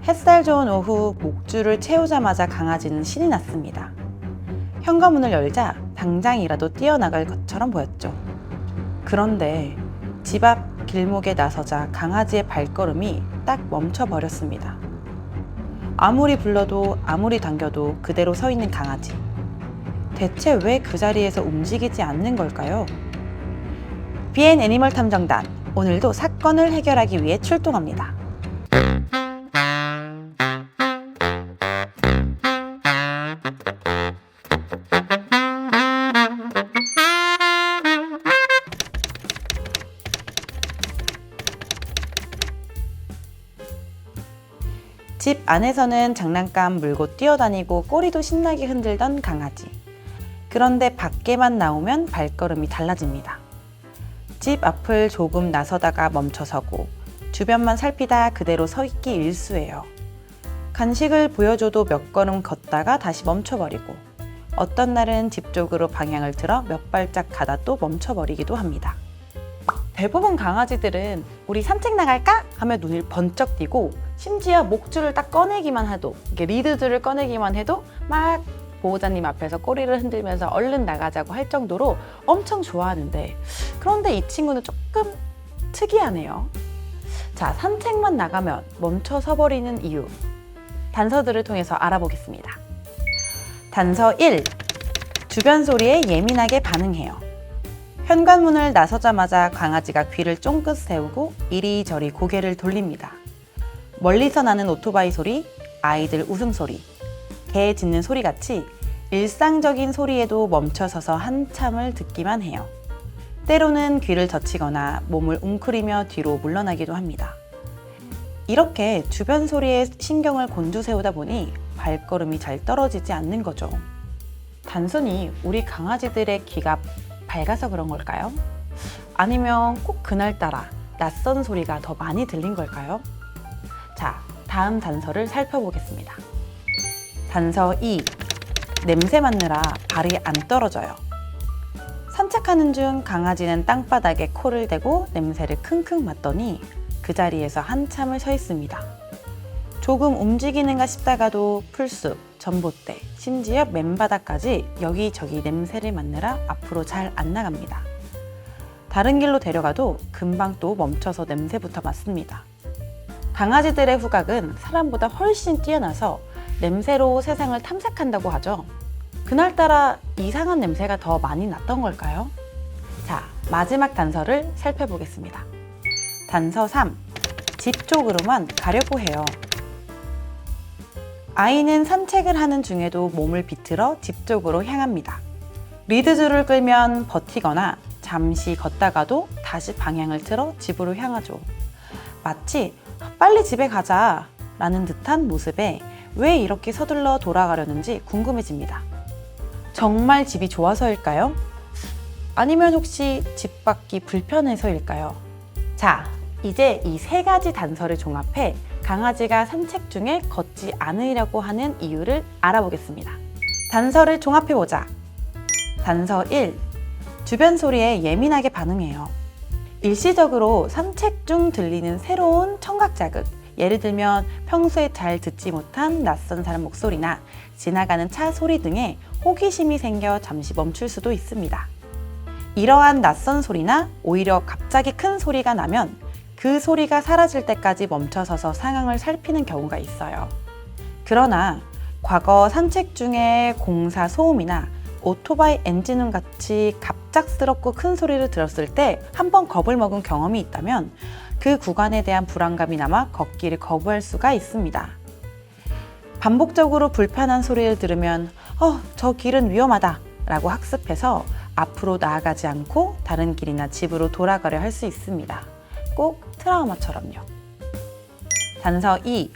햇살 좋은 오후 목줄을 채우자마자 강아지는 신이 났습니다. 현관문을 열자 당장이라도 뛰어나갈 것처럼 보였죠. 그런데 집 앞 길목에 나서자 강아지의 발걸음이 딱 멈춰버렸습니다. 아무리 불러도 아무리 당겨도 그대로 서 있는 강아지. 대체 왜 그 자리에서 움직이지 않는 걸까요? 비앤 애니멀 탐정단, 오늘도 사건을 해결하기 위해 출동합니다. 집 안에서는 장난감 물고 뛰어다니고 꼬리도 신나게 흔들던 강아지. 그런데 밖에만 나오면 발걸음이 달라집니다. 집 앞을 조금 나서다가 멈춰서고 주변만 살피다 그대로 서 있기 일쑤예요. 간식을 보여줘도 몇 걸음 걷다가 다시 멈춰버리고 어떤 날은 집 쪽으로 방향을 틀어 몇 발짝 가다 또 멈춰버리기도 합니다. 대부분 강아지들은 우리 산책 나갈까? 하며 눈을 번쩍 띄고 심지어 목줄을 딱 꺼내기만 해도 이렇게 리드줄을 꺼내기만 해도 막 보호자님 앞에서 꼬리를 흔들면서 얼른 나가자고 할 정도로 엄청 좋아하는데 그런데 이 친구는 조금 특이하네요. 자, 산책만 나가면 멈춰 서버리는 이유 단서들을 통해서 알아보겠습니다. 단서 1. 주변 소리에 예민하게 반응해요. 현관문을 나서자마자 강아지가 귀를 쫑긋 세우고 이리저리 고개를 돌립니다. 멀리서 나는 오토바이 소리, 아이들 웃음소리, 개 짖는 소리같이 일상적인 소리에도 멈춰서서 한참을 듣기만 해요. 때로는 귀를 젖히거나 몸을 웅크리며 뒤로 물러나기도 합니다. 이렇게 주변 소리에 신경을 곤두세우다 보니 발걸음이 잘 떨어지지 않는 거죠. 단순히 우리 강아지들의 귀가 밝아서 그런 걸까요? 아니면 꼭 그날따라 낯선 소리가 더 많이 들린 걸까요? 자, 다음 단서를 살펴보겠습니다. 단서 2. 냄새 맡느라 발이 안 떨어져요. 산책하는 중 강아지는 땅바닥에 코를 대고 냄새를 킁킁 맡더니 그 자리에서 한참을 서 있습니다. 조금 움직이는가 싶다가도 풀숲, 전봇대, 심지어 맨바닥까지 여기저기 냄새를 맡느라 앞으로 잘 안 나갑니다. 다른 길로 데려가도 금방 또 멈춰서 냄새부터 맡습니다. 강아지들의 후각은 사람보다 훨씬 뛰어나서 냄새로 세상을 탐색한다고 하죠. 그날따라 이상한 냄새가 더 많이 났던 걸까요? 자, 마지막 단서를 살펴보겠습니다. 단서 3. 집 쪽으로만 가려고 해요. 아이는 산책을 하는 중에도 몸을 비틀어 집 쪽으로 향합니다. 리드줄을 끌면 버티거나 잠시 걷다가도 다시 방향을 틀어 집으로 향하죠. 마치 빨리 집에 가자 라는 듯한 모습에 왜 이렇게 서둘러 돌아가려는지 궁금해집니다. 정말 집이 좋아서일까요? 아니면 혹시 집 밖이 불편해서일까요? 자, 이제 이 세 가지 단서를 종합해 강아지가 산책 중에 걷지 않으려고 하는 이유를 알아보겠습니다. 단서를 종합해보자. 단서 1. 주변 소리에 예민하게 반응해요. 일시적으로 산책 중 들리는 새로운 청각 자극, 예를 들면 평소에 잘 듣지 못한 낯선 사람 목소리나 지나가는 차 소리 등에 호기심이 생겨 잠시 멈출 수도 있습니다. 이러한 낯선 소리나 오히려 갑자기 큰 소리가 나면 그 소리가 사라질 때까지 멈춰서서 상황을 살피는 경우가 있어요. 그러나 과거 산책 중에 공사 소음이나 오토바이 엔진음 같이 갑작스럽고 큰 소리를 들었을 때 한번 겁을 먹은 경험이 있다면 그 구간에 대한 불안감이 남아 걷기를 거부할 수가 있습니다. 반복적으로 불편한 소리를 들으면 저 길은 위험하다 라고 학습해서 앞으로 나아가지 않고 다른 길이나 집으로 돌아가려 할 수 있습니다. 꼭 트라우마처럼요. 단서 2.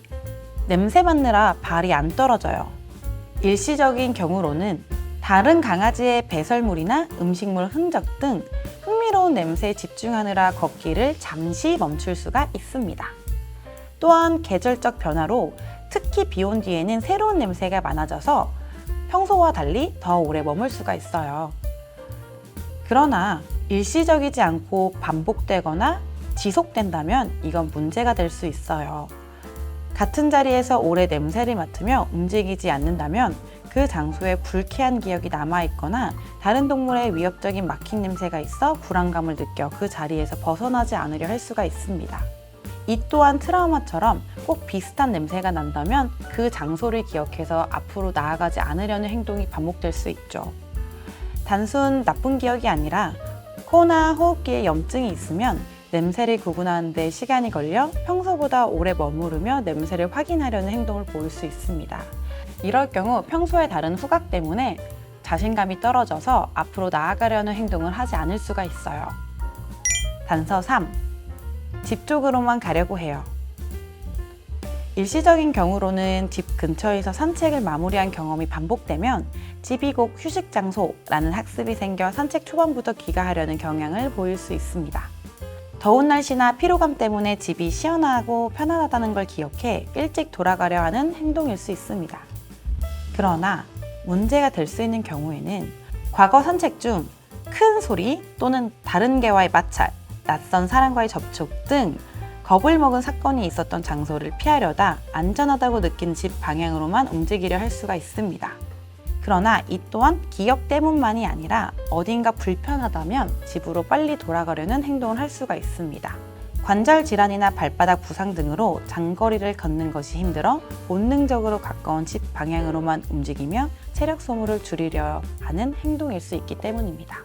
냄새 맡느라 발이 안 떨어져요. 일시적인 경우로는 다른 강아지의 배설물이나 음식물 흔적 등 흥미로운 냄새에 집중하느라 걷기를 잠시 멈출 수가 있습니다. 또한 계절적 변화로 특히 비 온 뒤에는 새로운 냄새가 많아져서 평소와 달리 더 오래 머물 수가 있어요. 그러나 일시적이지 않고 반복되거나 지속된다면 이건 문제가 될 수 있어요. 같은 자리에서 오래 냄새를 맡으며 움직이지 않는다면 그 장소에 불쾌한 기억이 남아있거나 다른 동물의 위협적인 막힌 냄새가 있어 불안감을 느껴 그 자리에서 벗어나지 않으려 할 수가 있습니다. 이 또한 트라우마처럼 꼭 비슷한 냄새가 난다면 그 장소를 기억해서 앞으로 나아가지 않으려는 행동이 반복될 수 있죠. 단순 나쁜 기억이 아니라 코나 호흡기에 염증이 있으면 냄새를 구분하는 데 시간이 걸려 평소보다 오래 머무르며 냄새를 확인하려는 행동을 보일 수 있습니다. 이럴 경우 평소의 다른 후각 때문에 자신감이 떨어져서 앞으로 나아가려는 행동을 하지 않을 수가 있어요. 단서 3. 집 쪽으로만 가려고 해요. 일시적인 경우로는 집 근처에서 산책을 마무리한 경험이 반복되면 집이 곧 휴식 장소라는 학습이 생겨 산책 초반부터 귀가하려는 경향을 보일 수 있습니다. 더운 날씨나 피로감 때문에 집이 시원하고 편안하다는 걸 기억해 일찍 돌아가려 하는 행동일 수 있습니다. 그러나 문제가 될 수 있는 경우에는 과거 산책 중 큰 소리 또는 다른 개와의 마찰, 낯선 사람과의 접촉 등 겁을 먹은 사건이 있었던 장소를 피하려다 안전하다고 느낀 집 방향으로만 움직이려 할 수가 있습니다. 그러나 이 또한 기억 때문만이 아니라 어딘가 불편하다면 집으로 빨리 돌아가려는 행동을 할 수가 있습니다. 관절 질환이나 발바닥 부상 등으로 장거리를 걷는 것이 힘들어 본능적으로 가까운 집 방향으로만 움직이며 체력 소모를 줄이려 하는 행동일 수 있기 때문입니다.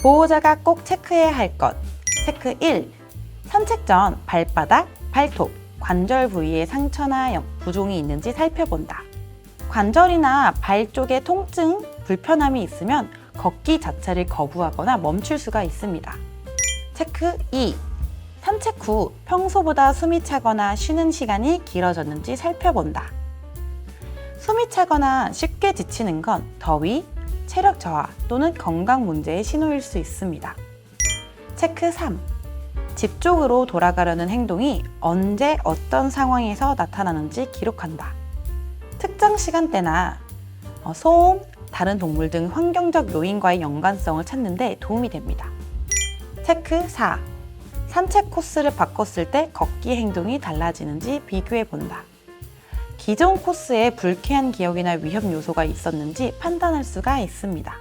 보호자가 꼭 체크해야 할 것. 체크 1. 산책 전 발바닥, 발톱, 관절 부위에 상처나 부종이 있는지 살펴본다. 관절이나 발 쪽에 통증, 불편함이 있으면 걷기 자체를 거부하거나 멈출 수가 있습니다. 체크 2. 산책 후 평소보다 숨이 차거나 쉬는 시간이 길어졌는지 살펴본다. 숨이 차거나 쉽게 지치는 건 더위, 체력 저하 또는 건강 문제의 신호일 수 있습니다. 체크 3. 집 쪽으로 돌아가려는 행동이 언제 어떤 상황에서 나타나는지 기록한다. 특정 시간대나 소음, 다른 동물 등 환경적 요인과의 연관성을 찾는 데 도움이 됩니다. 체크 4. 산책 코스를 바꿨을 때 걷기 행동이 달라지는지 비교해 본다. 기존 코스에 불쾌한 기억이나 위험 요소가 있었는지 판단할 수가 있습니다.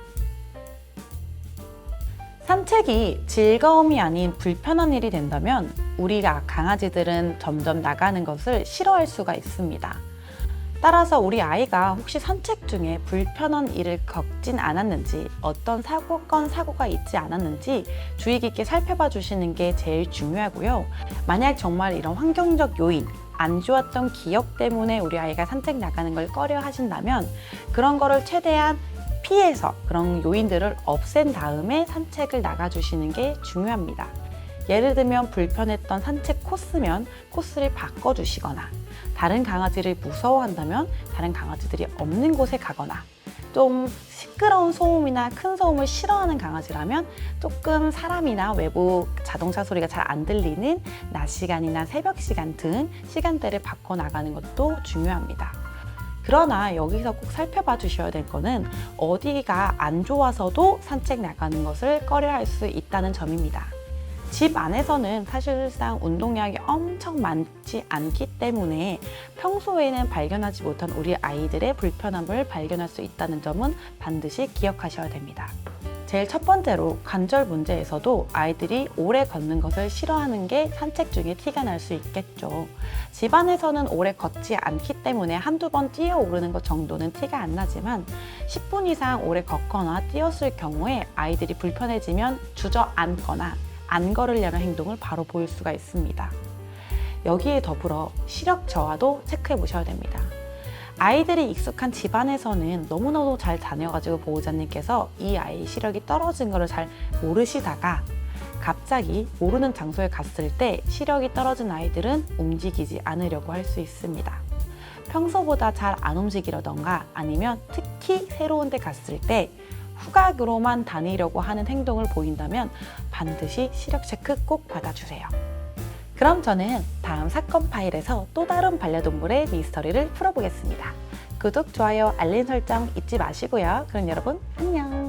산책이 즐거움이 아닌 불편한 일이 된다면 우리 강아지들은 점점 나가는 것을 싫어할 수가 있습니다. 따라서 우리 아이가 혹시 산책 중에 불편한 일을 겪진 않았는지, 어떤 사고가 있지 않았는지 주의 깊게 살펴봐 주시는 게 제일 중요하고요. 만약 정말 이런 환경적 요인, 안 좋았던 기억 때문에 우리 아이가 산책 나가는 걸 꺼려 하신다면 그런 거를 최대한 피해서 그런 요인들을 없앤 다음에 산책을 나가주시는 게 중요합니다. 예를 들면 불편했던 산책 코스면 코스를 바꿔주시거나 다른 강아지를 무서워한다면 다른 강아지들이 없는 곳에 가거나 좀 시끄러운 소음이나 큰 소음을 싫어하는 강아지라면 조금 사람이나 외부 자동차 소리가 잘 안 들리는 낮 시간이나 새벽 시간 등 시간대를 바꿔 나가는 것도 중요합니다. 그러나 여기서 꼭 살펴봐 주셔야 될 거는 어디가 안 좋아서도 산책 나가는 것을 꺼려할 수 있다는 점입니다. 집 안에서는 사실상 운동량이 엄청 많지 않기 때문에 평소에는 발견하지 못한 우리 아이들의 불편함을 발견할 수 있다는 점은 반드시 기억하셔야 됩니다. 제일 첫 번째로 관절 문제에서도 아이들이 오래 걷는 것을 싫어하는 게 산책 중에 티가 날 수 있겠죠. 집 안에서는 오래 걷지 않기 때문에 한두 번 뛰어오르는 것 정도는 티가 안 나지만 10분 이상 오래 걷거나 뛰었을 경우에 아이들이 불편해지면 주저앉거나 안 걸으려는 행동을 바로 보일 수가 있습니다. 여기에 더불어 시력 저하도 체크해 보셔야 됩니다. 아이들이 익숙한 집안에서는 너무나도 잘 다녀가지고 보호자님께서 이 아이 시력이 떨어진 것을 잘 모르시다가 갑자기 모르는 장소에 갔을 때 시력이 떨어진 아이들은 움직이지 않으려고 할 수 있습니다. 평소보다 잘 안 움직이려던가 아니면 특히 새로운 데 갔을 때 후각으로만 다니려고 하는 행동을 보인다면 반드시 시력 체크 꼭 받아주세요. 그럼 저는 다음 사건 파일에서 또 다른 반려동물의 미스터리를 풀어보겠습니다. 구독, 좋아요, 알림 설정 잊지 마시고요. 그럼 여러분 안녕!